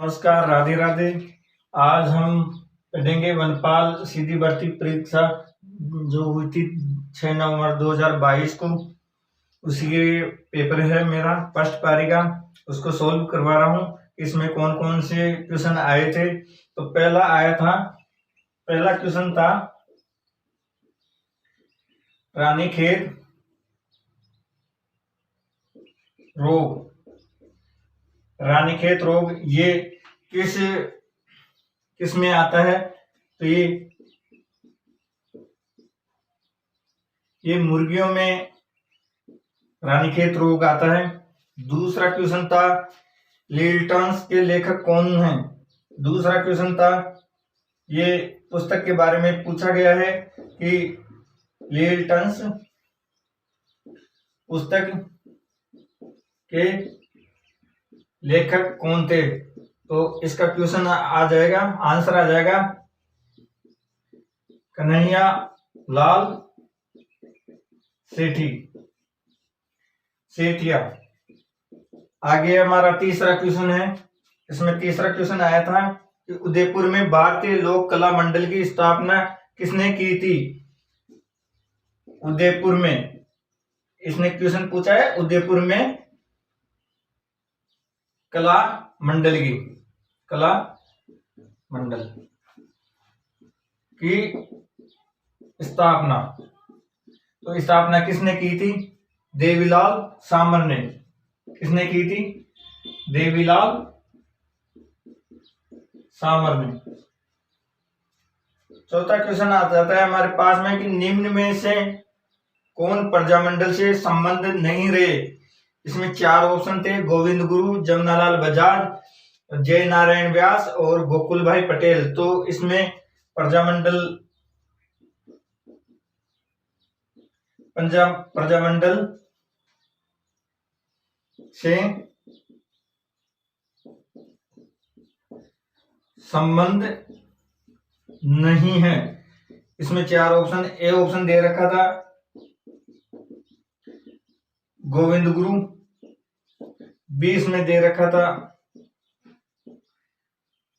नमस्कार, राधे राधे। आज हम पढ़ेंगे वनपाल सीधी भर्ती परीक्षा जो हुई थी 6 नवंबर 2022 को। उसी के पेपर है मेरा फर्स्ट पारी का, उसको सोल्व करवा रहा हूँ। इसमें कौन कौन से क्वेश्चन आए थे। तो पहला क्वेश्चन था रानीखेत रोग। रानीखेत रोग ये किस में आता है? तो ये मुर्गियों में रानीखेत रोग आता है। दूसरा क्वेश्चन था लिल्टन्स के लेखक कौन हैं? दूसरा क्वेश्चन था, ये पुस्तक के बारे में पूछा गया है कि लिल्टन्स पुस्तक के लेखक कौन थे? तो इसका क्वेश्चन आ जाएगा, आंसर आ जाएगा कन्हैया लाल सेठिया। आगे हमारा तीसरा क्वेश्चन है। इसमें तीसरा क्वेश्चन आया था कि उदयपुर में भारतीय लोक कला मंडल की स्थापना किसने की थी? उदयपुर में इसने क्वेश्चन पूछा है, उदयपुर में कला मंडल की स्थापना तो स्थापना किसने की थी? देवीलाल सामर ने। किसने की थी? देवीलाल सामर ने। चौथा क्वेश्चन आ जाता है हमारे पास में कि निम्न में से कौन प्रजामंडल से संबंध नहीं रहे? इसमें 4 ऑप्शन थे, गोविंद गुरु, जमनालाल बजाज, जय नारायण व्यास और गोकुल भाई पटेल। तो इसमें प्रजामंडल से संबंध नहीं है। इसमें 4 ऑप्शन, ए ऑप्शन दे रखा था गोविंद गुरु, बी इसमें दे रखा था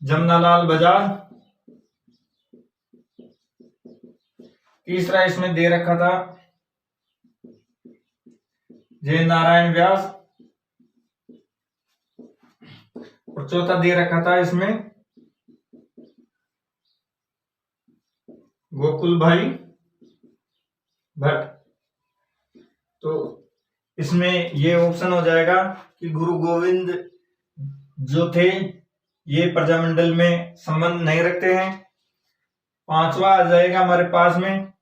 जमनालाल बजाज, तीसरा इसमें दे रखा था जय नारायण व्यास और चौथा दे रखा था इसमें गोकुल भाई भट्ट। तो इसमें ये ऑप्शन हो जाएगा कि गुरु गोविंद जो थे ये प्रजामंडल में संबंध नहीं रखते हैं। पांचवा आ जाएगा हमारे पास में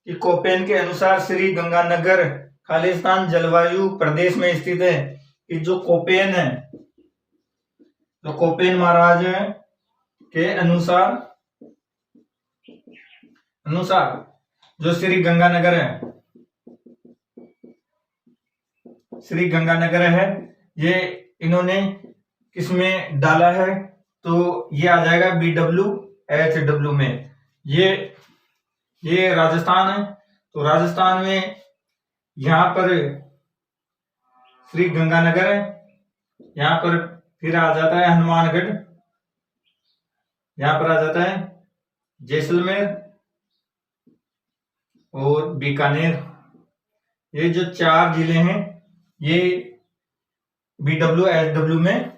कि कोपेन के अनुसार श्री गंगानगर खालिस्तान जलवायु प्रदेश में स्थित है। कि जो कोपेन है, जो कोपेन महाराज है के अनुसार जो श्री गंगानगर है ये इन्होंने किसमें डाला है? तो ये आ जाएगा BWHW में। ये राजस्थान है। तो राजस्थान में यहां पर श्री गंगानगर है, यहां पर फिर आ जाता है हनुमानगढ़, यहां पर आ जाता है जैसलमेर और बीकानेर। ये जो 4 जिले हैं ये BWHW में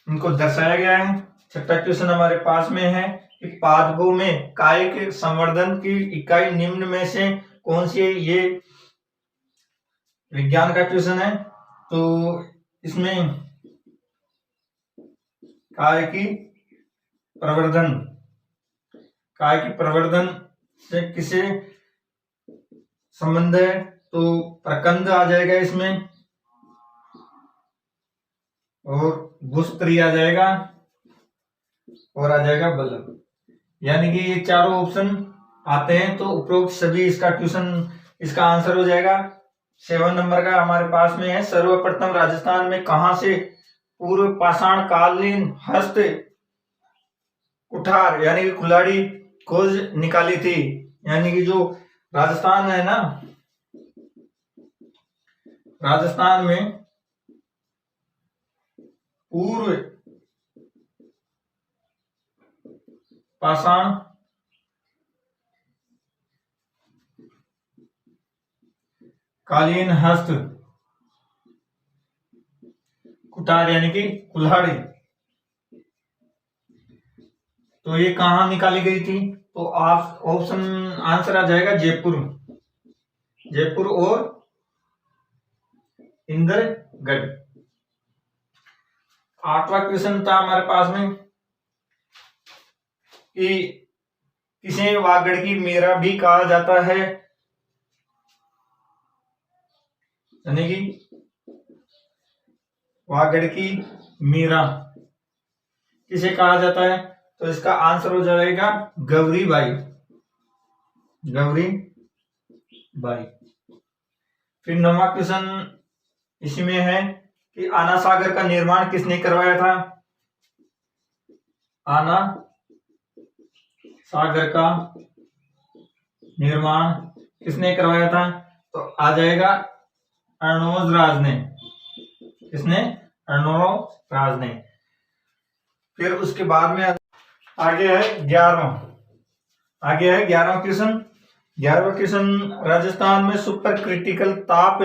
इनको दर्शाया गया है। छठा क्वेश्चन हमारे पास में है कि पादपों में कायिक संवर्धन की इकाई निम्न में से कौन सी है? ये विज्ञान का क्वेश्चन है। तो इसमें कायिकी प्रवर्धन से किसे संबंध है? तो प्रकंद आ जाएगा इसमें और गुस्त्री आ जाएगा और आ जाएगा बल्लभ। यानी कि ये चारों ऑप्शन आते हैं। तो उपरोक्त सभी इसका आंसर हो जाएगा। 7 नंबर का हमारे पास में है, सर्वप्रथम राजस्थान में कहां से पूर्व पाषाण कालीन हस्त कुठार यानी कि कुल्हाड़ी खोज निकाली थी? यानी कि जो राजस्थान है ना, राजस्थान में पूर्व पाषाण कालीन हस्त कुठार यानी कि कुल्हाड़ी। तो ये कहां निकाली गई थी? तो आप ऑप्शन आंसर आ जाएगा जयपुर, जयपुर और इंदरगढ़। 8वां क्वेश्चन था हमारे पास में कि किसे वागड़ की मीरा भी कहा जाता है, यानी कि वागड़ की मीरा किसे कहा जाता है? तो इसका आंसर हो जाएगा गौरी बाई, गौरी बाई। फिर 9वां क्वेश्चन इसमें है कि आना सागर का निर्माण किसने करवाया था? आना सागर का निर्माण किसने करवाया था? तो आ जाएगा अर्नोज राज ने। किसने? अर्नोज राज ने। फिर उसके बाद में आगे है 11वां क्वेश्चन। 11वां क्वेश्चन राजस्थान में सुपर क्रिटिकल ताप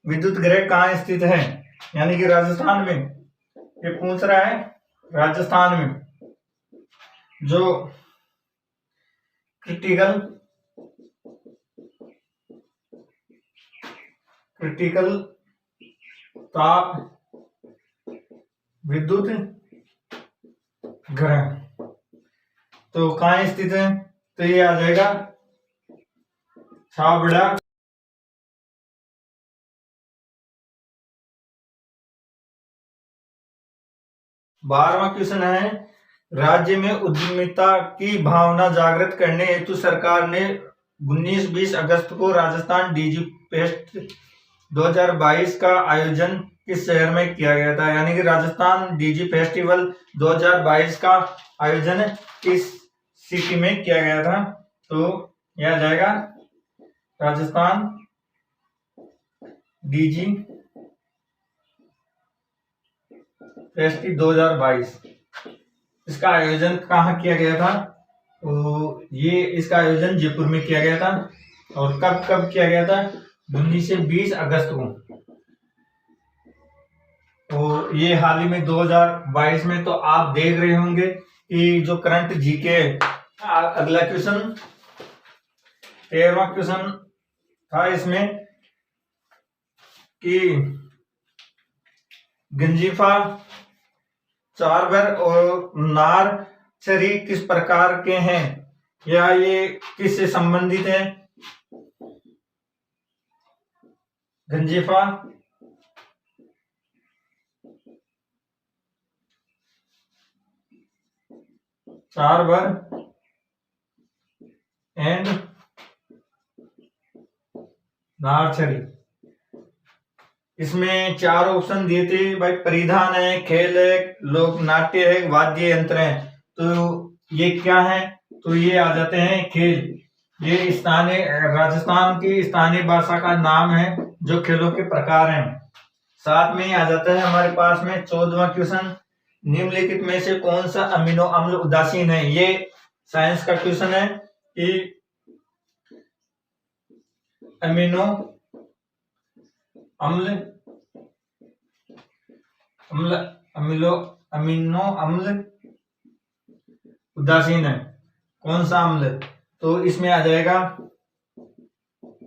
विद्युत ग्रह कहाँ स्थित है? यानी कि राजस्थान में ये पूछ रहा है, राजस्थान में जो क्रिटिकल ताप विद्युत ग्रह तो कहाँ स्थित है? तो ये आ जाएगा छाबड़ा। 12वां क्वेश्चन है राज्य में उद्यमिता की भावना जागृत करने हेतु सरकार ने 19-20 अगस्त को राजस्थान डीजी फेस्ट 2022 का आयोजन किस शहर में किया गया था? यानी कि राजस्थान डीजी फेस्टिवल 2022 का आयोजन किस सिटी में किया गया था? तो यह जाएगा राजस्थान डीजी फेस्टिवल 2022। इसका आयोजन कहाँ किया गया था? तो ये इसका आयोजन जयपुर में किया गया था। और कब कब किया गया था? 19 से 20 अगस्त को। तो ये हाल ही में 2022 में। तो आप देख रहे होंगे कि जो करंट जीके। अगला क्वेश्चन 13वां क्वेश्चन था इसमें कि गंजीफा, चारबर और नारचरी किस प्रकार के हैं या ये किससे संबंधित है? गंजीफा, चारबर एंड नारचरी। इसमें 4 ऑप्शन दिए थे भाई। परिधान है, खेल है, लोक नाट्य है, वाद्य यंत्र है। तो ये क्या है? तो ये आ जाते हैं खेल। ये स्थानीय राजस्थान की स्थानीय भाषा का नाम है जो खेलों के प्रकार हैं। साथ में ही आ जाता है हमारे पास में 14वां क्वेश्चन, निम्नलिखित में से कौन सा अमीनो अम्ल उदासीन है? ये साइंस का क्वेश्चन है कि अमीनो अम्ल अमीनो अम्ल उदासीन है। कौन सा अम्ल? तो इसमें आ जाएगा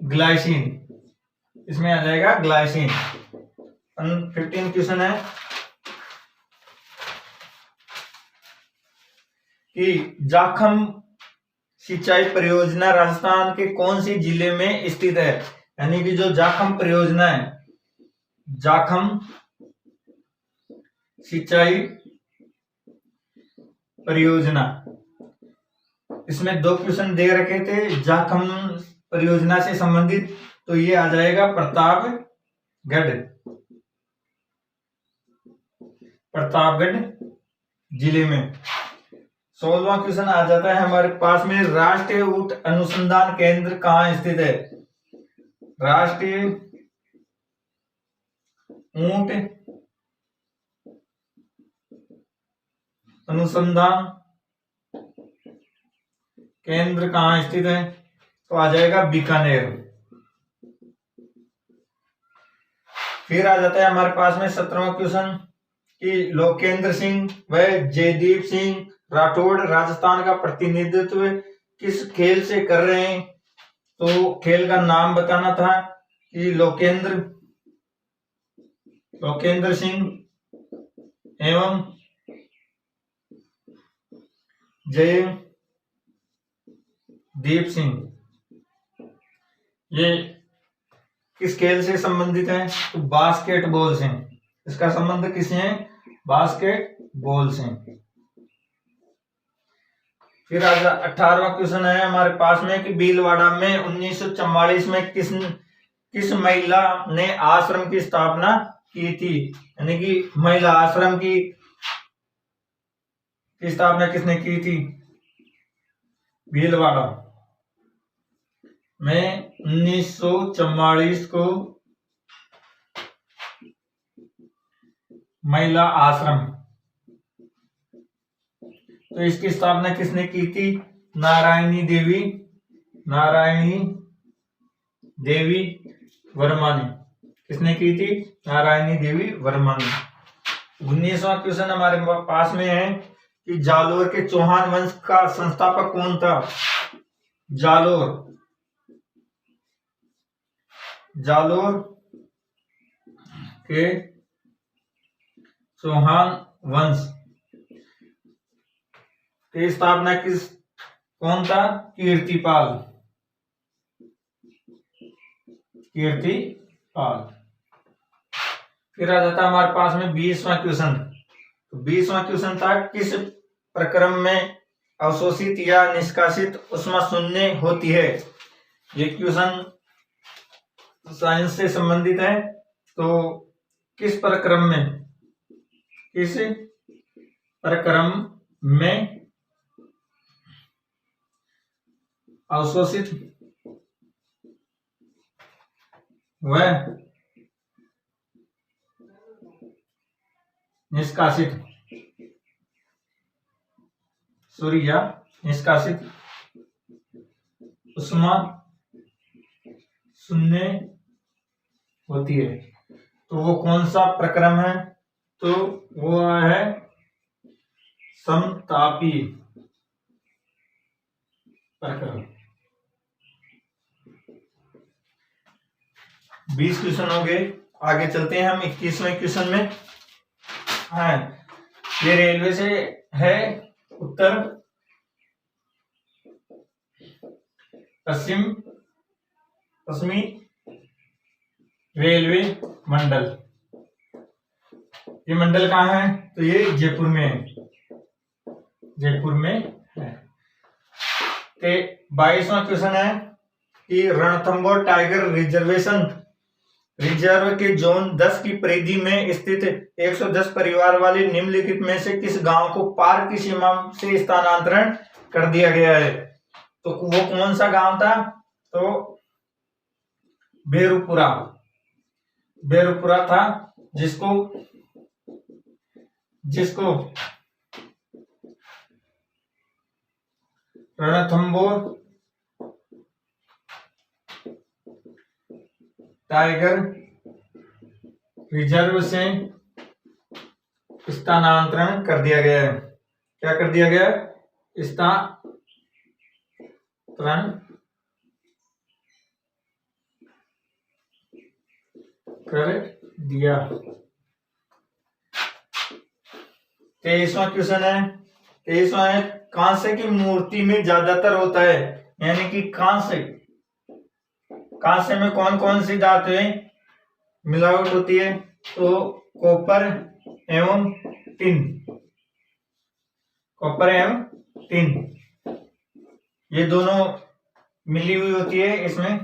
ग्लाइसिन। इसमें आ जाएगा ग्लाइसिन। 15 क्वेश्चन है कि जाखम सिंचाई परियोजना राजस्थान के कौन सी जिले में स्थित है? यानी कि जो जाखम परियोजना है, जाखम सिंचाई परियोजना, इसमें 2 क्वेश्चन दे रखे थे जाखम परियोजना से संबंधित। तो ये आ जाएगा प्रतापगढ़ जिले में। 16वां क्वेश्चन आ जाता है हमारे पास में, राष्ट्रीय ऊंट अनुसंधान केंद्र कहाँ स्थित है? राष्ट्रीय ऊंट अनुसंधान केंद्र कहाँ स्थित है? तो आ जाएगा बीकानेर। फिर आ जाता है हमारे पास में 17वां क्वेश्चन कि लोकेंद्र सिंह व जयदीप सिंह राठौड़ राजस्थान का प्रतिनिधित्व किस खेल से कर रहे हैं? तो खेल का नाम बताना था कि लोकेंद्र सिंह एवं जयदीप सिंह ये किस खेल से संबंधित है? तो बास्केटबॉल से। इसका संबंध किससे है? बास्केटबॉल से। फिर आज 18वां क्वेश्चन है हमारे पास में कि भीलवाड़ा में 1944 में किस महिला ने आश्रम की स्थापना की थी? यानी कि महिला आश्रम की स्थापना किसने की थी? भीलवाड़ा में 1944 को महिला आश्रम, तो इसकी स्थापना किसने की थी? नारायणी देवी वर्मा ने। किसने की थी? नारायणी देवी वर्मा ने। 19वां क्वेश्चन हमारे पास में है कि जालोर के चौहान वंश का संस्थापक कौन था? जालोर के चौहान वंश की स्थापना कौन था? कीर्तिपाल। फिर आ जाता है हमारे पास में 20वां क्वेश्चन। तो 20वां क्वेश्चन था किस प्रक्रम में अवशोषित या निष्कासित ऊष्मा शून्य होती है? ये क्वेश्चन साइंस से संबंधित है। तो किस प्रक्रम में अवशोषित व निष्कासित ऊष्मा शून्य होती है? तो वो कौन सा प्रक्रम है? तो वो है समतापी प्रक्रम। 20 क्वेश्चन हो गए। आगे चलते हैं हम 21वें क्वेश्चन में। हाँ, ये रेलवे से है उत्तर पश्चिमी रेलवे मंडल। ये मंडल कहाँ है? तो ये जयपुर में है। 22वां क्वेश्चन है कि रणथंभौर टाइगर रिजर्व के जोन 10 की परिधि में स्थित 110 परिवार वाले निम्नलिखित में से किस गांव को पार्क की सीमा से स्थानांतरण कर दिया गया है? तो वो कौन सा गांव था? तो बेरुपुरा था, जिसको रणथंभौर टाइगर रिजर्व से स्थानांतरण कर दिया गया है। क्या कर दिया गया? स्थानांतरण कर दिया। 23वां क्वेश्चन है। 23वां है कांसे की मूर्ति में ज्यादातर होता है, यानी कि कांसे में कौन कौन सी धातुएं मिलावट होती है? तो कॉपर एवं टिन, ये दोनों मिली हुई होती है इसमें।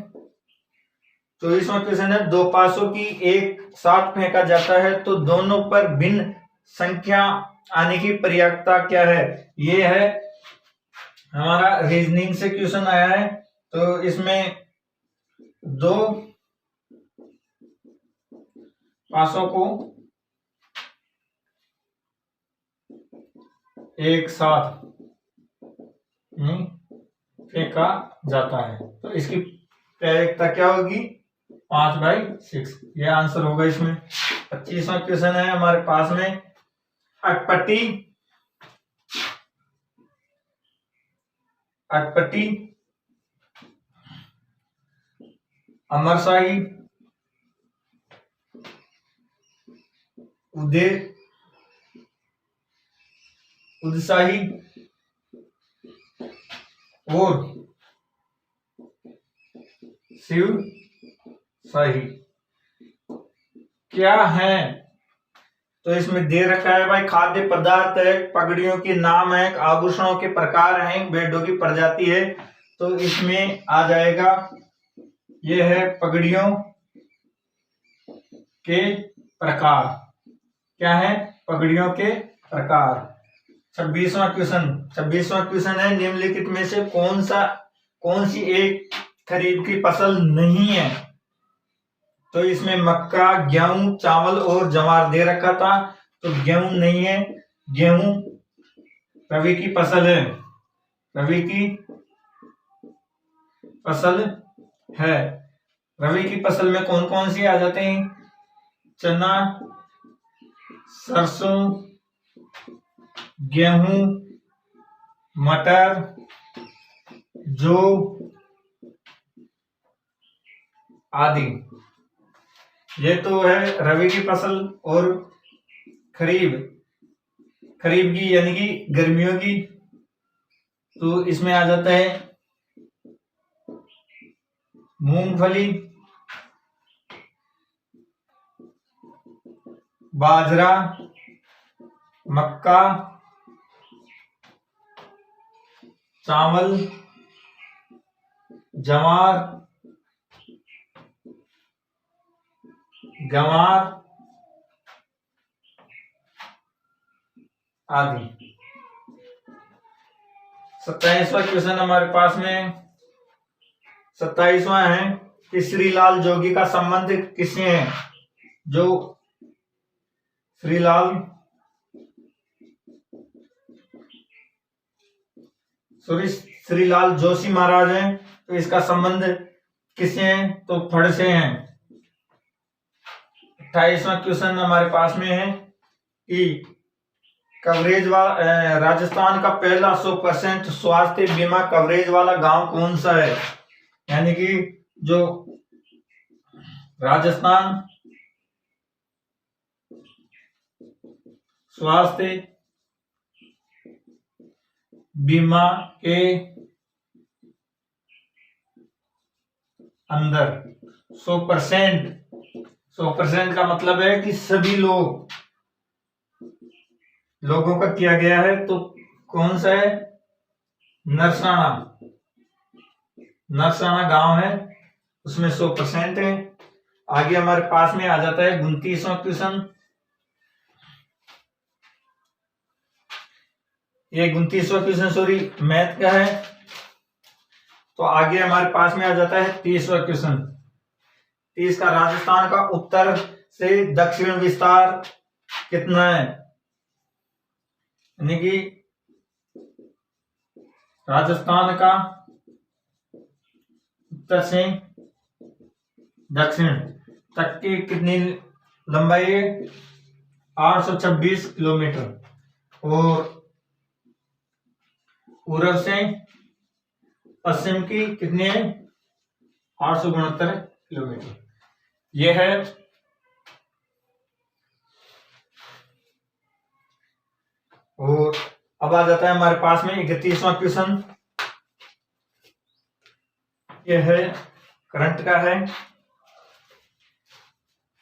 24वां क्वेश्चन है दो पासों की एक साथ फेंका जाता है तो दोनों पर भिन्न संख्या आने की प्रयासता क्या है? ये है हमारा रीजनिंग से क्वेश्चन आया है। तो इसमें दो पासों को एक साथ फेंका जाता है। तो इसकी प्रायिकता क्या होगी? 5/6। ये आंसर होगा इसमें। 25वां क्वेश्चन है हमारे पास में, अटपटी अमरशाही उत्साही और शिवशाही क्या है? तो इसमें दे रखा है भाई, खाद्य पदार्थ है, पगड़ियों के नाम है, आभूषणों के प्रकार हैं, भेड़ों की प्रजाति है। तो इसमें आ जाएगा, ये है पगड़ियों के प्रकार। क्या है? पगड़ियों के प्रकार। 26वां क्वेश्चन है, निम्नलिखित में से कौन सी एक खरीफ की फसल नहीं है? तो इसमें मक्का, गेहूं, चावल और ज्वार दे रखा था। तो गेहूं नहीं है, गेहूं रबी की फसल है, रबी की फसल है। रबी की फसल में कौन कौन सी आ जाते हैं? चना, सरसों, गेहूं, मटर, जौ आदि। ये तो है रबी की फसल। और खरीफ की यानी कि गर्मियों की, तो इसमें आ जाता है मूंगफली, बाजरा, मक्का, चावल, गंवार आदि। 27वां क्वेश्चन हमारे पास में, 27वां है कि श्रीलाल जोगी का संबंध किससे है? जो श्रीलाल जोशी महाराज हैं, तो इसका संबंध किससे है? तो फड़ से हैं। 28वां क्वेश्चन हमारे पास में है कि कवरेज वाला राजस्थान का पहला 100% स्वास्थ्य बीमा कवरेज वाला गांव कौन सा है? यानी कि जो राजस्थान स्वास्थ्य बीमा के अंदर 100% का मतलब है कि सभी लोगों का किया गया है। तो कौन सा है? नरसाना गांव है, उसमें 100% है। आगे हमारे पास में आ जाता है 29वां क्वेश्चन। ये 29वां क्वेश्चन मैथ का है। तो आगे हमारे पास में आ जाता है 30वां क्वेश्चन। 30 का, राजस्थान का उत्तर से दक्षिण विस्तार कितना है? यानी कि राजस्थान का उत्तर से दक्षिण तक की कितनी लंबाई है? 826 किलोमीटर। और पूर्व से पश्चिम की कितनी है? 869 किलोमीटर। यह है। और अब आ जाता है हमारे पास में 31वां क्वेश्चन। यह है करंट का है।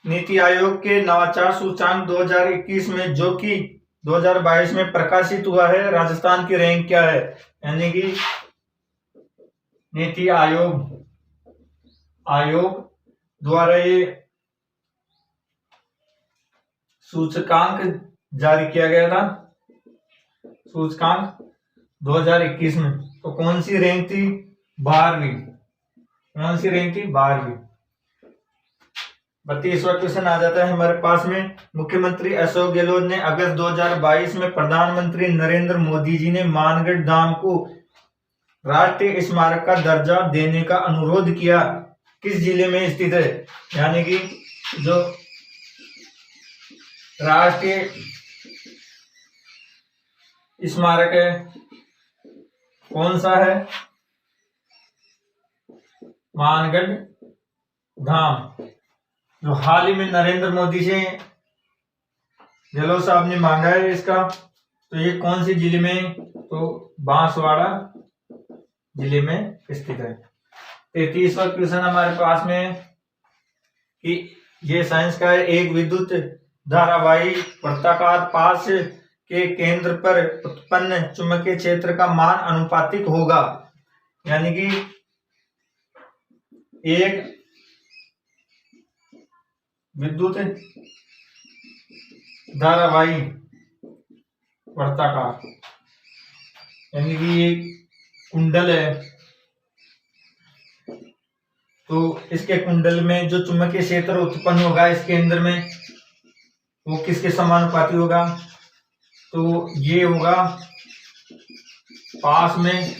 नीति आयोग के नवाचार सूचकांक 2021 में, जो कि 2022 में प्रकाशित हुआ है, राजस्थान की रैंक क्या है? यानी कि नीति आयोग द्वारा ये सूचकांक जारी किया गया था, सूचकांक 2021 में। तो कौन सी रैंक थी? 12वीं। कौन सी रैंक थी? 12वीं। 32वां क्वेश्चन आ जाता है हमारे पास में। मुख्यमंत्री अशोक गहलोत ने अगस्त 2022 में प्रधानमंत्री नरेंद्र मोदी जी ने मानगढ़ धाम को राष्ट्रीय स्मारक का दर्जा देने का अनुरोध किया, किस जिले में स्थित है? यानी कि जो राष्ट्रीय स्मारक है कौन सा है? मानगढ़ धाम, जो हाल ही में नरेंद्र मोदी से गहलोत साहब ने मांगा है इसका। तो ये कौन सी जिले में? तो बांसवाड़ा जिले में स्थित है। 33वां क्वेश्चन हमारे पास में है कि ये साइंस का है, एक विद्युत धारावाही वृत्ताकार पाश के केंद्र पर उत्पन्न चुंबकीय क्षेत्र का मान अनुपातिक होगा। यानी कि एक विद्युत धारावाही वृत्ताकार, यानी कि एक कुंडल है, तो इसके कुंडल में जो चुंबकीय क्षेत्र उत्पन्न होगा इस केंद्र में, वो किसके समानुपाती होगा? तो ये होगा पास में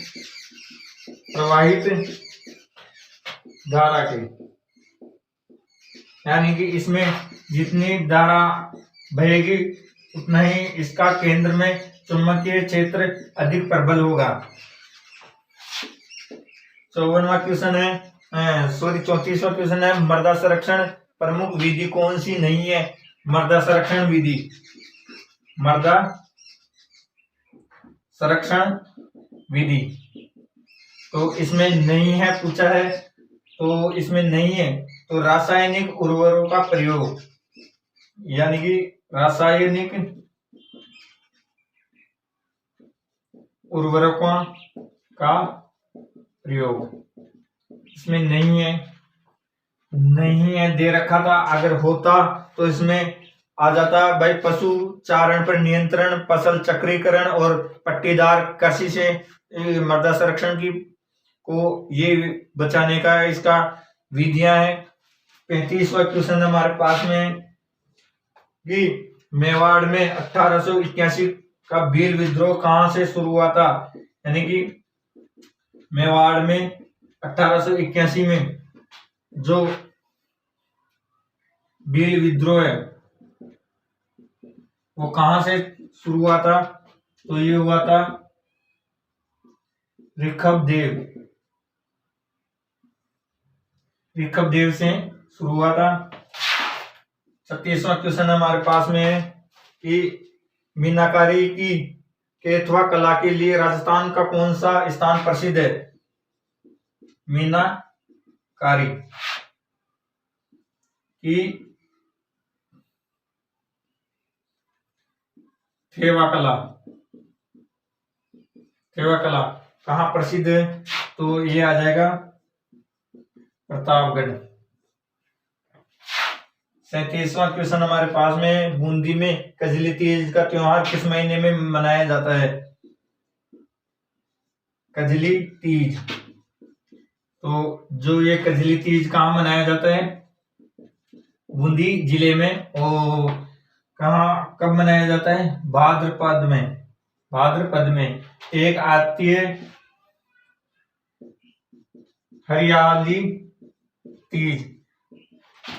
प्रवाहित धारा के। यानी कि इसमें जितनी धारा बहेगी उतना ही इसका केंद्र में चुंबकीय क्षेत्र अधिक प्रबल होगा। 54वां क्वेश्चन है, 34वां क्वेश्चन है, मृदा संरक्षण प्रमुख विधि कौन सी नहीं है? मृदा संरक्षण विधि, मृदा संरक्षण विधि तो इसमें नहीं है, पूछा है तो इसमें नहीं है। तो रासायनिक उर्वरकों का प्रयोग, यानी कि रासायनिक उर्वरकों का प्रयोग इसमें नहीं है, नहीं है दे रखा था। अगर होता तो इसमें आ जाता भाई, पशु चारण पर नियंत्रण, फसल चक्रीकरण और पट्टीदार कृषि से मृदा संरक्षण की को ये बचाने का इसका विधियां हैं। 35वां क्वेश्चन हमारे पास में कि मेवाड़ में 1881 का भील विद्रोह कहां से शुरू हुआ था? यानी कि मेवाड़ में 1881 में जो भील विद्रोह है वो कहां से शुरू हुआ था? तो ये हुआ था ऋषभ देव से शुरू हुआ था। 36वां क्वेश्चन हमारे पास में है कि मीनाकारी की केथवा कला के लिए राजस्थान का कौन सा स्थान प्रसिद्ध है? मीनाकारी की थेवा कला कहाँ प्रसिद्ध है? तो ये आ जाएगा प्रतापगढ़। 37वां क्वेश्चन हमारे पास में, बूंदी में कजली तीज का त्योहार किस महीने में मनाया जाता है? कजली तीज, तो जो ये कजली तीज कहाँ मनाया जाता है? बूंदी जिले में। और कहाँ कब मनाया जाता है? भाद्रपद में एक आती है हरियाली तीज,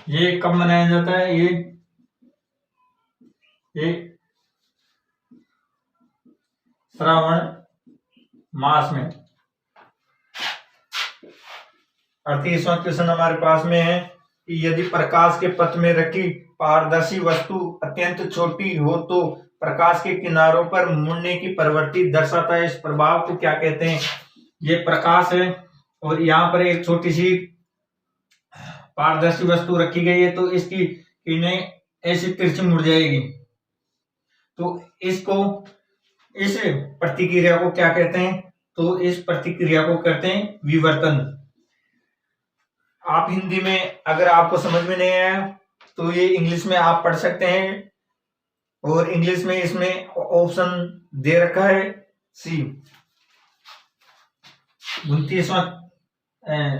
ये कब मनाया जाता है? ये श्रावण मास में। 38वां क्वेश्चन हमारे पास में है कि यदि प्रकाश के पथ में रखी पारदर्शी वस्तु अत्यंत छोटी हो तो प्रकाश के किनारों पर मुड़ने की प्रवृत्ति दर्शाता है, इस प्रभाव को क्या कहते हैं? ये प्रकाश है और यहाँ पर एक छोटी सी पारदर्शी वस्तु रखी गई है, तो इसकी किरणें ऐसी तिरछी मुड़ जाएगी, तो इस प्रतिक्रिया को क्या कहते हैं? तो इस प्रतिक्रिया को कहते हैं विवर्तन। आप हिंदी में अगर आपको समझ में नहीं आया तो ये इंग्लिश में आप पढ़ सकते हैं, और इंग्लिश में इसमें ऑप्शन दे रखा है सी।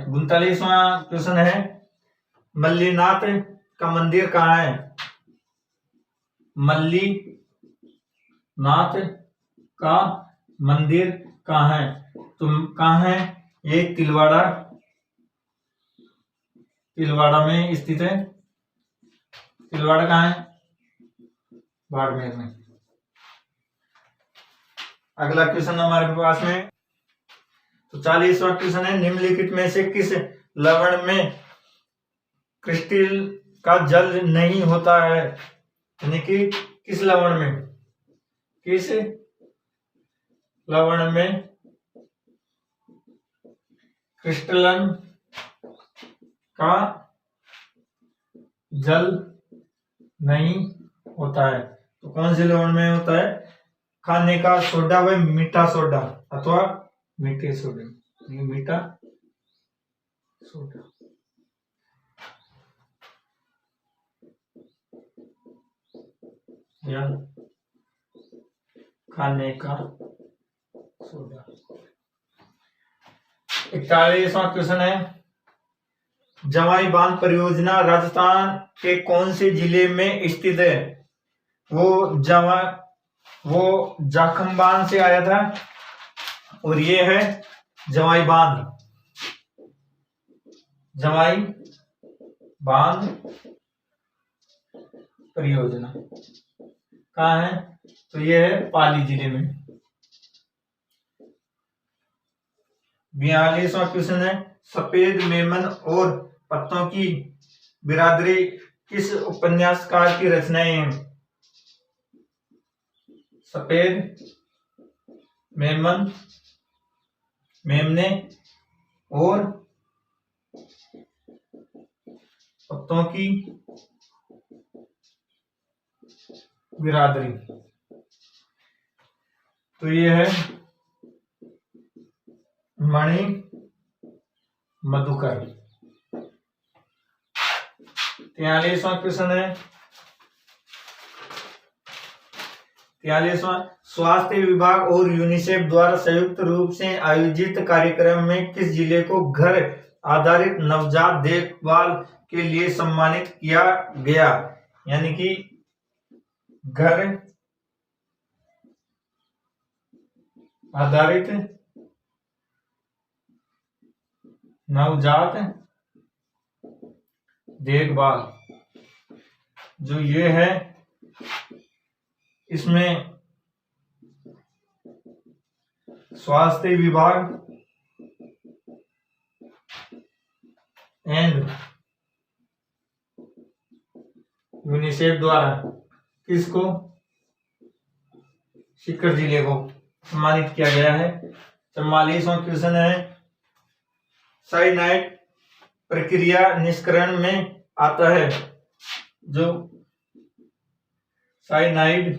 39वां क्वेश्चन है, मल्लीनाथ का मंदिर कहाँ है? मल्लीनाथ का मंदिर कहाँ है? तो कहाँ है ये? तिलवाड़ा में स्थित है। तिलवाड़ा कहाँ है? बाड़मेर में। अगला क्वेश्चन हमारे पास में, तो 40वां क्वेश्चन है, निम्नलिखित में से किस लवण में क्रिस्टल का जल नहीं होता है? यानी कि किस लवण में क्रिस्टलन का जल नहीं होता है? तो कौन से लवण में होता है? खाने का सोडा व मीठा सोडा अथवा मीठे सोडे। ये मीठा सोडा। या खाने का सोडा। 41वां क्वेश्चन है, जवाई बांध परियोजना राजस्थान के कौन से जिले में स्थित है? वो जाखम बांध से आया था और ये है जवाई बांध परियोजना। कहाँ है? तो ये है पाली जिले में। 42वां क्वेश्चन है, सफेद मेमन और पत्तों की बिरादरी किस उपन्यासकार की रचनाएं हैं? सफेद मेमने और पत्तों की बिरादरी। तो ये है मणि मधुकर। 43वां क्वेश्चन है, 43वां, स्वास्थ्य विभाग और यूनिसेफ द्वारा संयुक्त रूप से आयोजित कार्यक्रम में किस जिले को घर आधारित नवजात देखभाल के लिए सम्मानित किया गया? यानी कि घर आधारित नवजात देखभाल जो ये है, इसमें स्वास्थ्य विभाग एंड यूनिसेफ द्वारा किसको? सीकर जिले को सम्मानित किया गया है। 44वां क्वेश्चन है, साइनाइड प्रक्रिया निष्करण में आता है। जो साइनाइड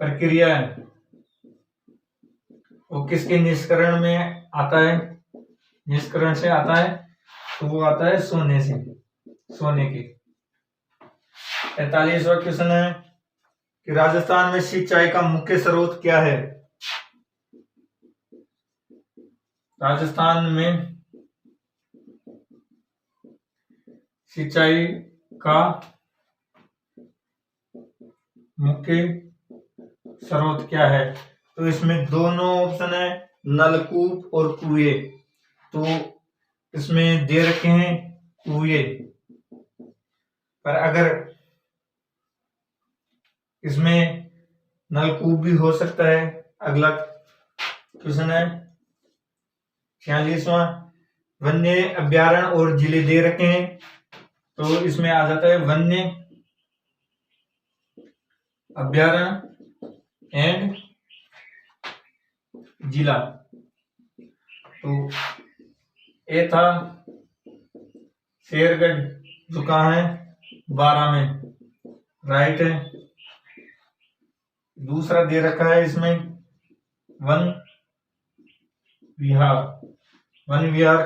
प्रक्रिया है वो किसके निष्करण में आता है? निष्करण से आता है, तो वो आता है सोने के। 45वां क्वेश्चन है कि राजस्थान में सिंचाई का मुख्य स्रोत क्या है? राजस्थान में सिंचाई का मुख्य स्रोत क्या है? तो इसमें दोनों ऑप्शन है, नलकूप और कुएं। तो इसमें दे रखे हैं कुएं, पर अगर इसमें नलकूप भी हो सकता है। अगला क्वेश्चन है 46वां, वन्य अभ्यारण्य और जिले दे रखे हैं। तो इसमें आ जाता है वन्य अभ्यारण्य एंड जिला। तो ए था शेरगढ़ जो कहाँ है? 12 में, राइट है। दूसरा दे रखा है इसमें वन विहार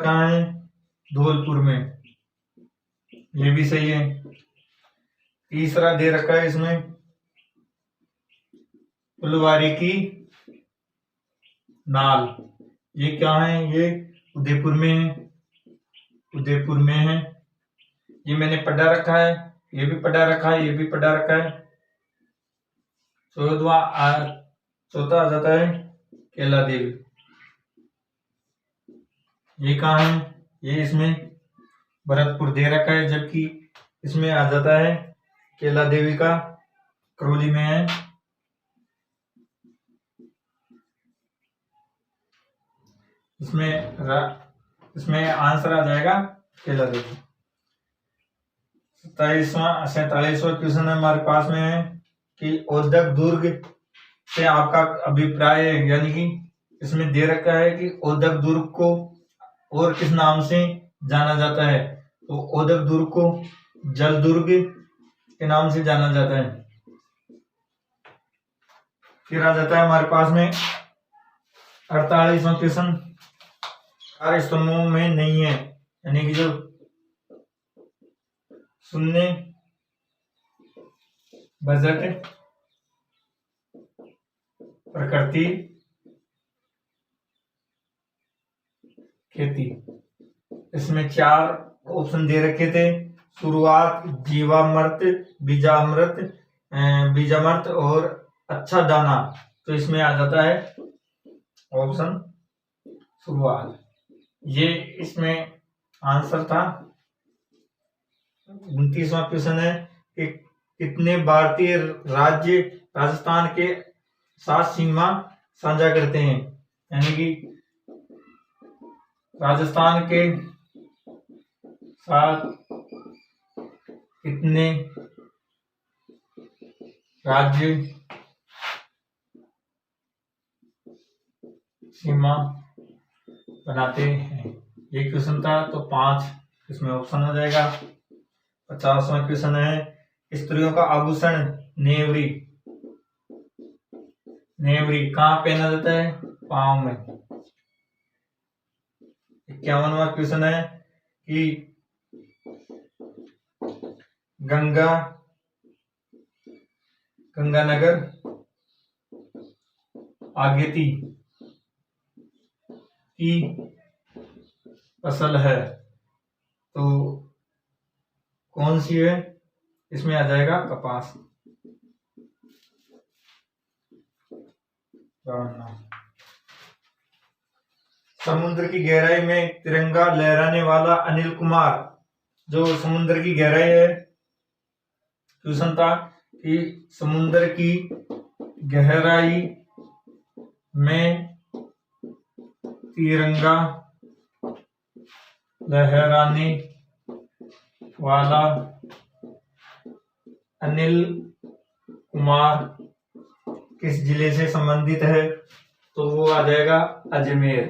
कहाँ है? धौलपुर में, ये भी सही है। तीसरा दे रखा है इसमें फुलवारी की नाल, ये क्या है? ये उदयपुर में है। ये मैंने पढ़ा रखा है, ये भी पढ़ा रखा है, ये भी पढ़ा रखा है। चौथा आ जाता है केला देवी। ये कहाँ है? ये इसमें भरतपुर दे रखा है, जबकि इसमें आ जाता है केला देवी का करौली में है। इसमें आंसर आ जाएगा केला देवी। 47वां क्वेश्चन हमारे पास में है कि औदक दुर्ग से आपका अभिप्राय है, यानी कि इसमें दे रखा है कि औदक दुर्ग को और किस नाम से जाना जाता है। तो औदक दुर्ग को जल दुर्ग के नाम से जाना जाता है। फिर आ जाता है हमारे पास में 48वां क्वेश्चन, कार्य स्तंभों में नहीं है, यानी कि जो शून्य, बजट, प्रकृति, खेती। इसमें 4 ऑप्शन दे रखे थे, शुरुआत, जीवामृत, बीजामृत और अच्छा दाना। तो इसमें आ जाता है ऑप्शन शुरुआत। ये इसमें आंसर था। 29वां क्वेश्चन है कि कितने भारतीय राज्य राजस्थान के साथ सीमा साझा करते हैं, यानी कि राजस्थान के साथ कितने राज्य सीमा बनाते हैं। ये क्वेश्चन था, तो 5 इसमें ऑप्शन हो जाएगा। 50वां क्वेश्चन है, स्त्रियों का आभूषण नेवरी। नेवरी कहाँ पहना जाता है? पाँव में। 51वां क्वेश्चन है कि गंगानगर आगेती की फसल है, तो कौन सी है? इसमें आ जाएगा कपास। समुद्र की गहराई में तिरंगा लहराने वाला अनिल कुमार, जो समुद्र की गहराई है, क्वेश्चन था कि समुद्र की गहराई में तिरंगा लहराने वाला अनिल कुमार किस जिले से संबंधित है? तो वो आ जाएगा अजमेर।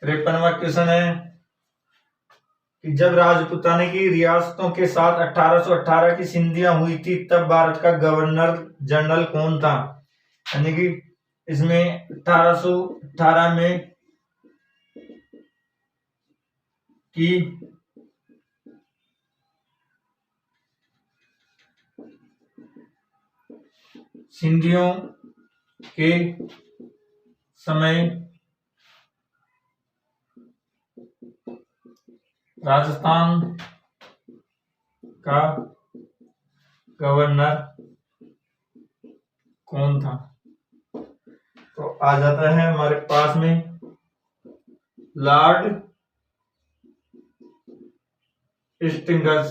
53वां क्वेश्चन है कि जब राजपूताना की रियासतों के साथ 1818 की संधियां हुई थी, तब भारत का गवर्नर जनरल कौन था? यानी कि इसमें 1818 में की संधियों के समय राजस्थान का गवर्नर कौन था? तो आ जाता है हमारे पास में लॉर्ड हेस्टिंग्स।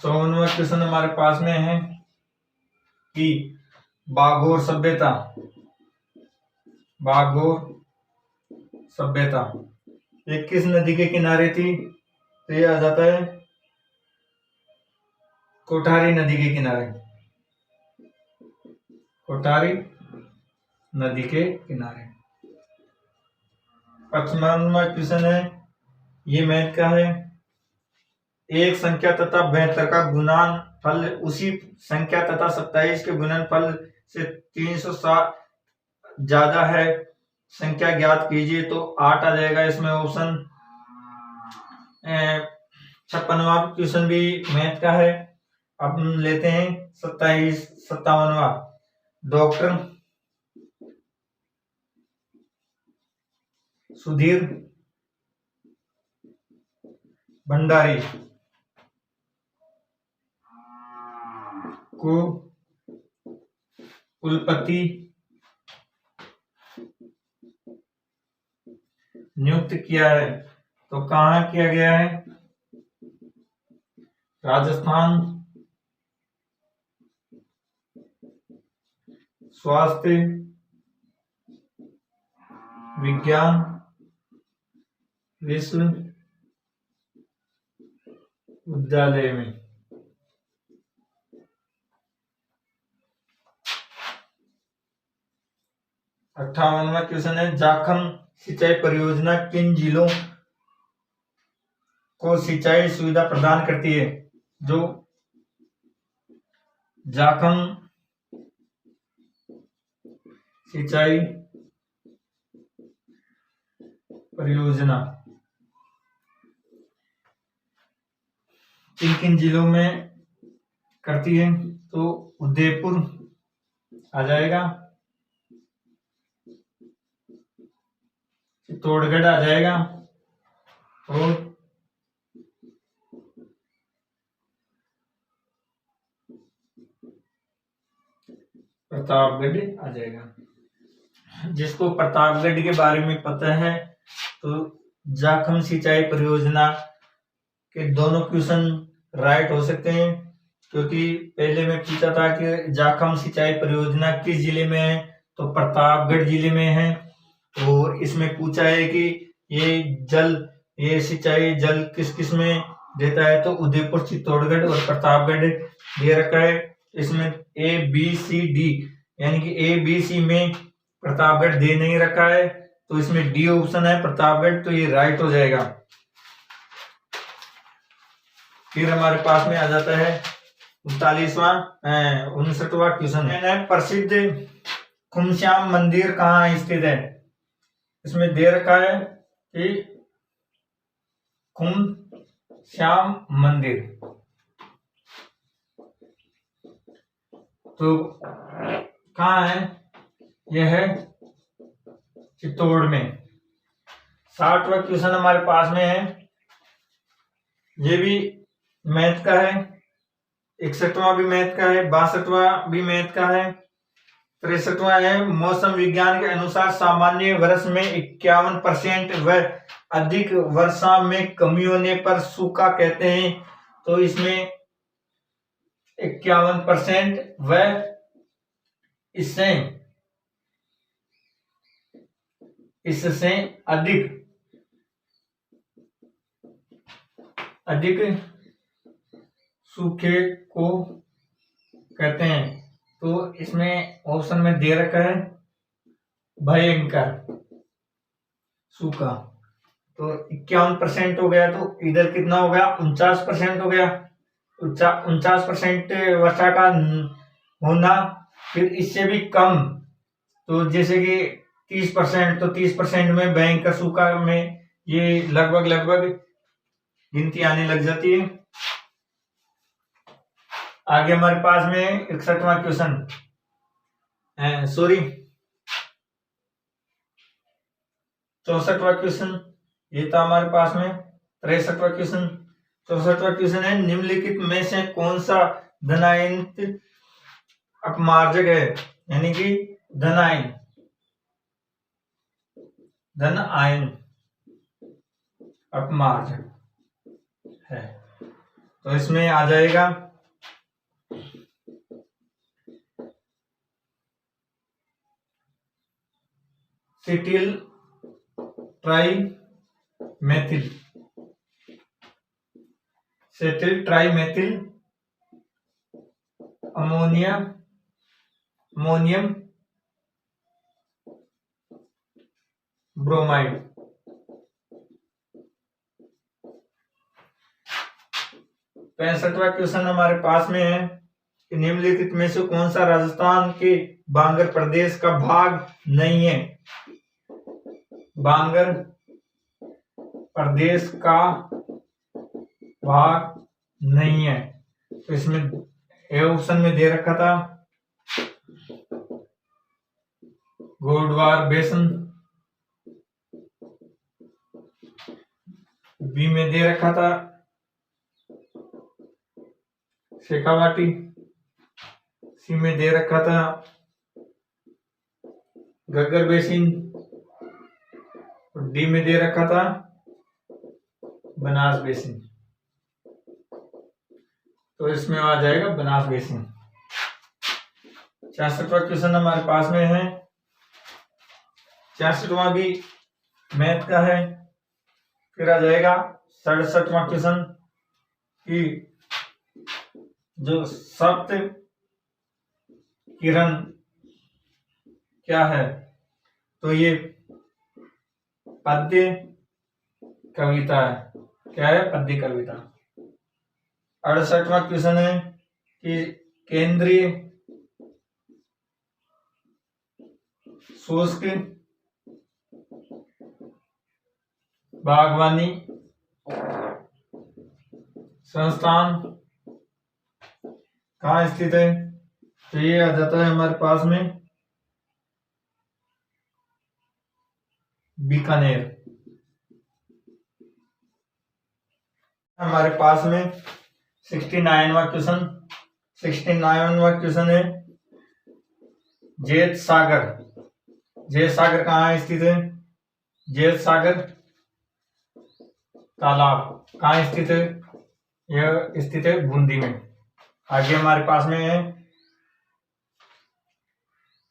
54वां क्वेश्चन हमारे पास में है कि बागोर सभ्यता ये किस नदी के किनारे थी? तो ये आ जाता है कोठारी नदी के किनारे। कोठारी नदी के किनारे। 55वां क्वेश्चन है, ये मैथ का है, एक संख्या तथा 72 का गुणनफल उसी संख्या तथा 27 के गुणनफल से 360 ज्यादा है, संख्या ज्ञात कीजिए। तो 8 आ जाएगा इसमें ऑप्शन। 56वां क्वेश्चन भी मैथ का है। अब हम लेते हैं 57वां। डॉक्टर सुधीर भंडारी को कुलपति नियुक्त किया है। तो कहाँ किया गया है? राजस्थान स्वास्थ्य विज्ञान विश्वविद्यालय में। अट्ठावनवा क्वेश्चन है, जाखम सिंचाई परियोजना किन जिलों को सिंचाई सुविधा प्रदान करती है? जो जाखम सिंचाई परियोजना किन किन जिलों में करती है? तो उदयपुर आ जाएगा, चित्तौड़गढ़ आ जाएगा और प्रतापगढ़ आ जाएगा। जिसको प्रतापगढ़ के बारे में पता है तो जाखम सिंचाई परियोजना के दोनों क्वेश्चन राइट हो सकते हैं, क्योंकि पहले में पूछा था कि जाखम सिंचाई परियोजना किस जिले में है, तो प्रतापगढ़ जिले में है। और इसमें पूछा है कि ये सिंचाई जल किस किस में देता है, तो उदयपुर, चित्तौड़गढ़ और प्रतापगढ़ दे रखा है। इसमें ए बी सी डी यानी कि ए बी सी में प्रतापगढ़ दे नहीं रखा है, तो इसमें डी ऑप्शन है प्रतापगढ़, तो ये राइट हो जाएगा। फिर हमारे पास में आ जाता है 59वां क्वेश्चन है, प्रसिद्ध खुमश्याम मंदिर कहाँ स्थित है? इसमें दे रखा है कि खुमश्याम मंदिर, तो कहाँ है? यह है चित्तौड़ में। 60वां क्वेश्चन हमारे पास में है, ये भी मैथ का है, 61वां भी मैथ का है, 62वां भी मैथ का है, 63वां है, मौसम विज्ञान के अनुसार सामान्य वर्ष में 51% व अधिक वर्षा में कमी होने पर सूखा कहते हैं। तो इसमें 51% व इससे अधिक सूखे को कहते हैं। तो इसमें ऑप्शन में दे रखा है भयंकर सूखा, तो 51% हो गया, तो इधर कितना हो गया? 49% हो गया। 49% वर्षा का होना, फिर इससे भी कम, तो जैसे कि 30%, तो 30% में भयंकर सूखा में ये लगभग गिनती आने लग जाती है। आगे हमारे पास में 61वां क्वेश्चन, सॉरी 64वां क्वेश्चन, ये था हमारे पास में 63वां क्वेश्चन। 64वां क्वेश्चन है, निम्नलिखित में से कौन सा धनायन अपमार्जक है? यानी कि धन आयन अपमार्जक है। तो इसमें आ जाएगा सिटिल ट्राइमेथिल अमोनियम ब्रोमाइड। 65वां क्वेश्चन हमारे पास में है कि निम्नलिखित में से कौन सा राजस्थान के बांगर प्रदेश का भाग नहीं है? बांगर प्रदेश का भाग नहीं है, तो इसमें ए ऑप्शन में दे रखा था गोडवार बेसन, बी में दे रखा था शेखावाटी, सी में दे रखा था घग्गर बेसिन, डी में दे रखा था बनास बेसिन, तो इसमें आ जाएगा बनास बेसिन। 66वां क्वेश्चन हमारे पास में है, 66वां भी मैथ का है। फिर आ जाएगा 67वां क्वेश्चन कि जो सप्त किरण क्या है, तो ये पद्य कविता है। क्या है? पद्य कविता। 68वां क्वेश्चन है कि केंद्रीय शुष्क बागवानी संस्थान कहाँ स्थित है, तो ये आ जाता है हमारे पास में बीकानेर। हमारे पास में 69वां क्वेश्चन, 69वां क्वेश्चन है जेत सागर। जेत सागर कहाँ स्थित है? जेत सागर तालाब कहाँ स्थित है? यह स्थित है बूंदी में। आगे हमारे पास में है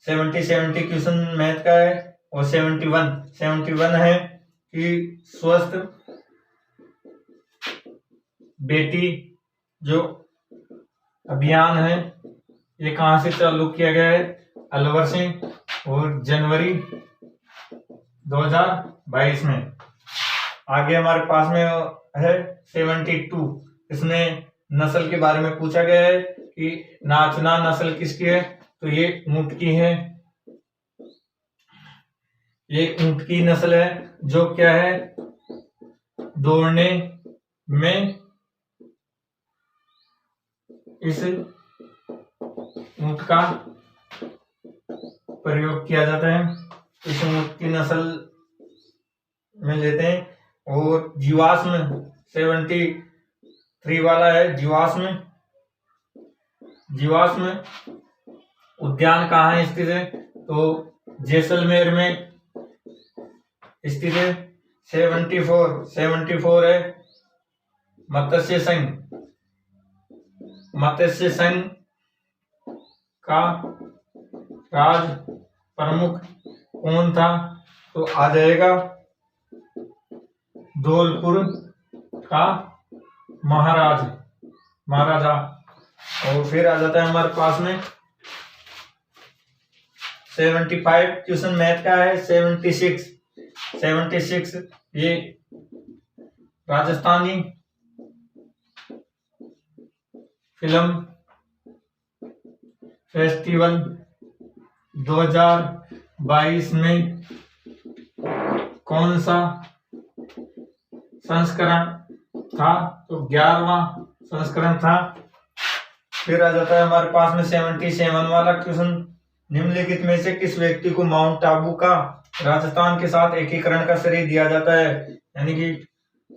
70 क्वेश्चन मैथ का है, और 71 है कि स्वस्थ बेटी जो अभियान है ये कहाँ से चालू किया गया है? अलवर से, और जनवरी 2022 में। आगे हमारे पास में है 72, इसमें नस्ल के बारे में पूछा गया है कि नाचना नस्ल किसकी है, तो ये ऊंट की है। ये ऊंट की नस्ल है जो क्या है, दौड़ने में इस ऊंट का प्रयोग किया जाता है। इस ऊंट की नस्ल में लेते हैं। और जीवाश्म 73 वाला है जीवाश्म उद्यान कहाँ स्थित है, तो जैसलमेर में स्थित है। 74 है मत्स्य संघ का राज प्रमुख कौन था, तो आ जाएगा धौलपुर का महाराजा। और फिर आ जाता है हमारे पास में 75 क्वेश्चन मैथ का है। 76 ये राजस्थानी फिल्म फेस्टिवल 2022 में कौन सा संस्करण था, तो 11वां संस्करण था। फिर आ जाता है हमारे पास में 77 वाला क्वेश्चन, निम्नलिखित में से किस व्यक्ति को माउंट आबू का राजस्थान के साथ एकीकरण का श्रेय दिया जाता है, यानी कि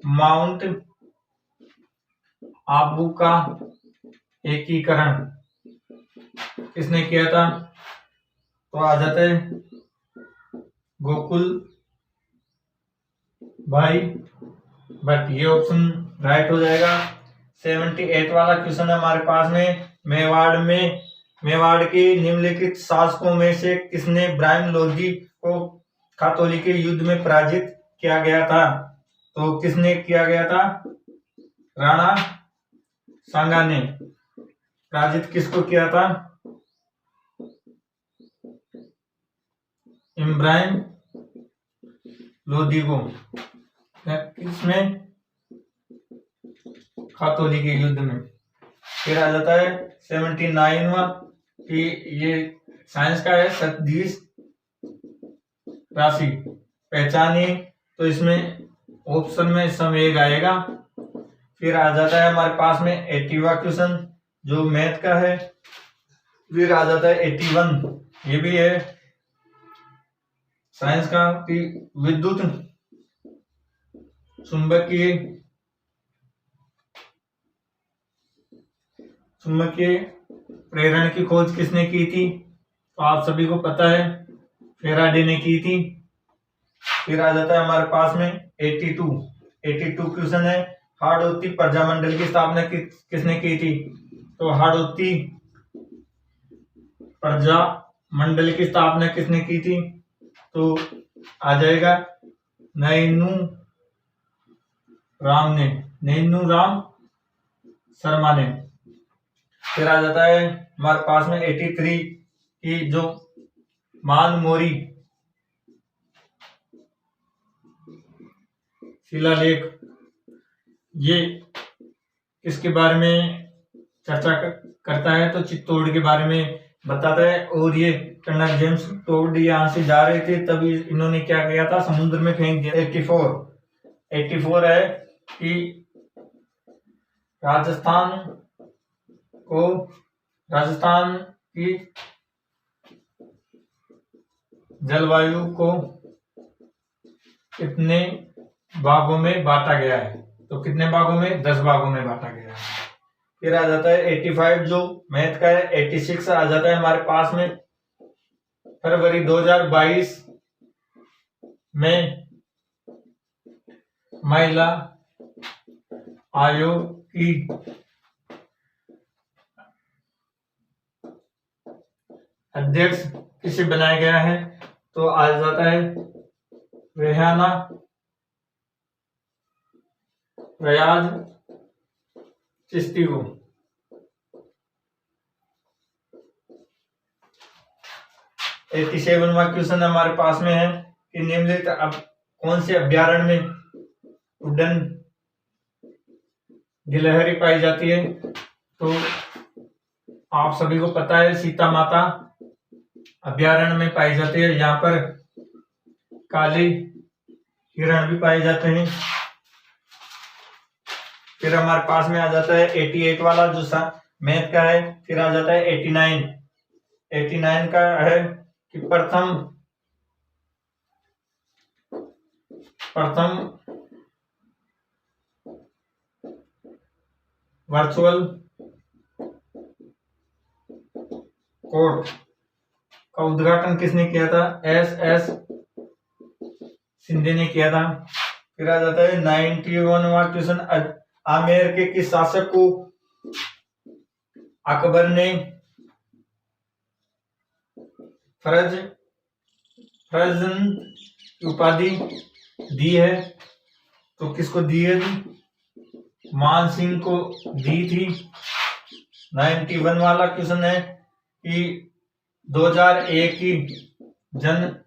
माउंट आबू का एकीकरण किसने किया था, तो आ जाते हैं गोकुल भाई भट्ट। ये ऑप्शन राइट हो जाएगा। 78 वाला क्वेश्चन है हमारे पास में, मेवाड़ के निम्नलिखित शासकों में से किसने इब्राहिम लोधी को खातौली के युद्ध में पराजित किया गया था, तो किसने किया गया था? राणा सांगा ने पराजित किसको किया था? इब्राहिम लोधी को। किसमें? खातौली के युद्ध में। फिर आ जाता है 79वां कि ये साइंस का है, सदिश राशि पहचानिए, तो इसमें ऑप्शन में संवेग आएगा। फिर आ जाता है हमारे पास में 80वां क्वेश्चन जो मैथ का है। फिर आ जाता है 81, ये भी है साइंस का कि विद्युत चुंबकीय प्रेरण की खोज किसने की थी, तो आप सभी को पता है फेराडे ने की थी। फिर आ जाता है हमारे पास में 82 क्वेश्चन है, हाड़ौती प्रजामंडल की स्थापना किसने की थी? तो हाड़ौती प्रजामंडल की स्थापना किसने की थी? तो आ जाएगा नैनू राम शर्मा ने। फिर आ जाता है हमारे पास में 83 की जो मानमोरी शिलालेख, ये किसके बारे में चर्चा करता है? तो चित्तौड़ के बारे में बताता है। और ये कर्नल जेम्स टोड यहाँ से जा रहे थे, तभी इन्होंने क्या किया था? समुद्र में फेंक दिया। 84 है कि राजस्थान की जलवायु को कितने भागों में बांटा गया है? तो कितने भागों में? 10 भागों में बांटा गया है। फिर आ जाता है 85 जो मैथ का है। 86 आ जाता है हमारे पास में फरवरी 2022 में महिला आयोग की अध्यक्ष किसे बनाया गया है? तो आ जाता है रेहाना रियाज चिश्ती को। एटी 87वां क्वेश्चन हमारे पास में है कि निम्नलिखित अब कौन से अभ्यारण्य में उड़न गिलहरी पाई जाती है? तो आप सभी को पता है सीता माता अभ्यारण्य में पाई जाती है। यहाँ पर काले हिरण भी पाए जाते हैं। फिर हमारे पास में आ जाता है 88 वाला जो मैथ का है। फिर आ जाता है 89 का है कि प्रथम वर्चुअल कोर्ट का उद्घाटन किसने किया था? एस शिंदे ने किया था। फिर आ जाता है 91वां क्वेश्चन, आमेर के किस शासक को अकबर ने फर्जंद उपाधि दी है? तो किसको दी है? मान सिंह को दी थी। 91 वाला क्वेश्चन है कि 2001 की जनगणना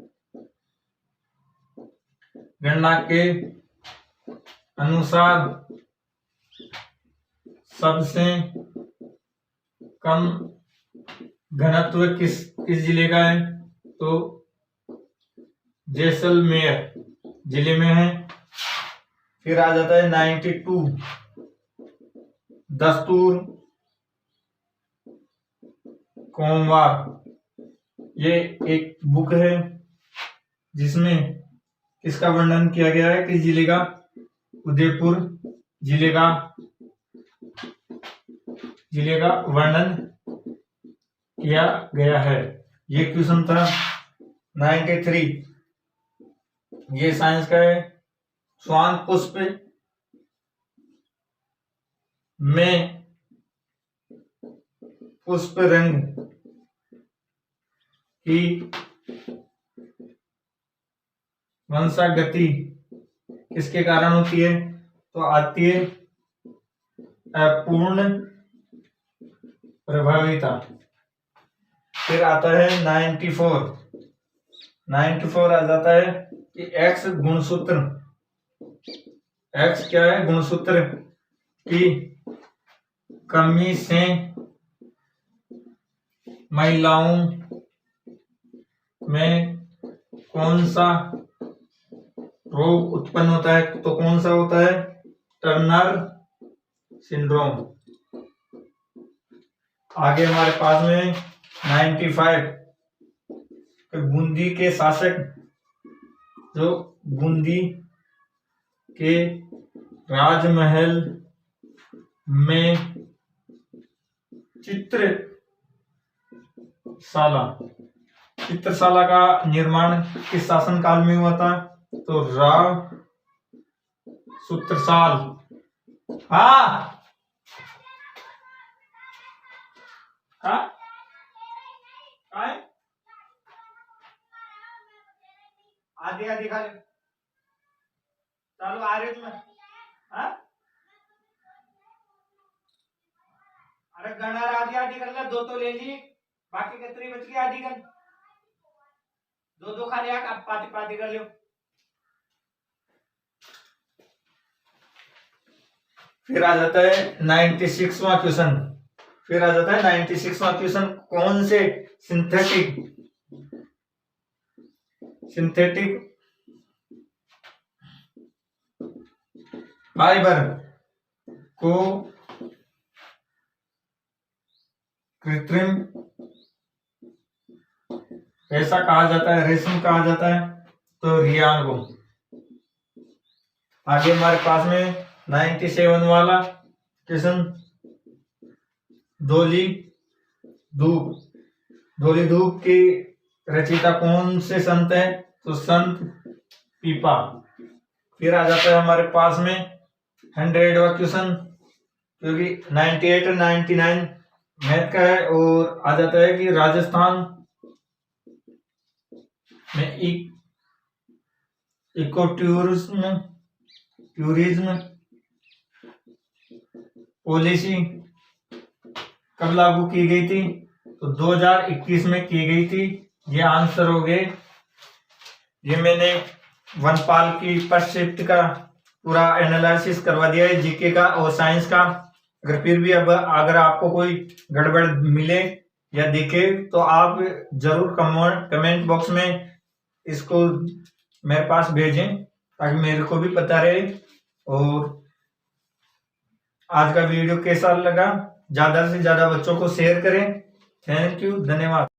के अनुसार सबसे कम घनत्व किस जिले का है? तो जैसलमेर जिले में है। फिर आ जाता है 92 दस्तूर कोमवार, ये एक बुक है जिसमें किसका वर्णन किया गया है? किस जिले का? उदयपुर जिले का वर्णन किया गया है। ये क्वेश्चन था 93। ये साइंस का है। श्वान पुष्प में पुष्प रंग की वंशागति किसके कारण होती है? तो आती है अपूर्ण प्रभाविता। फिर आता है 94 आ जाता है कि एक्स गुणसूत्र, एक्स क्या है? गुणसूत्र की कमी से महिलाओं में कौन सा रोग उत्पन्न होता है? तो कौन सा होता है? Turner syndrome. आगे हमारे पास में 95 बूंदी के शासक, जो बूंदी के राजमहल में चित्रशाला चित्रशाला का निर्माण किस शासनकाल में हुआ था? तो राव सूत्रसाल। हाँ हाँ आधी आधी खा ले। चलो आ रहे तुम्हें। हाँ अरे गणार आधी आधी कर ले, दो तो ले ली, बाकी कितनी बच गई आधी कर, दो दो खा लिया, अब पाती पाती कर लो। फिर आ जाता है 96वां क्वेश्चन। फिर आ जाता है 96वां क्वेश्चन। कौन से सिंथेटिक फाइबर को कृत्रिम ऐसा कहा जाता है, रेशम कहा जाता है? तो रियान को। आगे हमारे पास में 97 वाला क्वेश्चन, डोली धूप की रचयिता कौन से संत है? तो संत पीपा। फिर आ जाता है हमारे पास में 100वां क्वेश्चन, क्योंकि 98 और 99 मैथ का है, और आ जाता है कि राजस्थान में इको टूरिज्म पॉलिसी कब लागू की गई थी? तो 2021 में की गई थी। ये आंसर हो गए। ये मैंने वनपाल की फर्स्ट शिफ्ट का पूरा एनालिसिस करवा दिया है, जीके का और साइंस का। अगर फिर भी अब अगर आपको कोई गड़बड़ मिले या दिखे तो आप जरूर कमेंट बॉक्स में इसको मेरे पास भेजें, ताकि मेरे को भी पता रहे। और आज का वीडियो कैसा लगा, ज्यादा से ज्यादा बच्चों को शेयर करें। थैंक यू, धन्यवाद।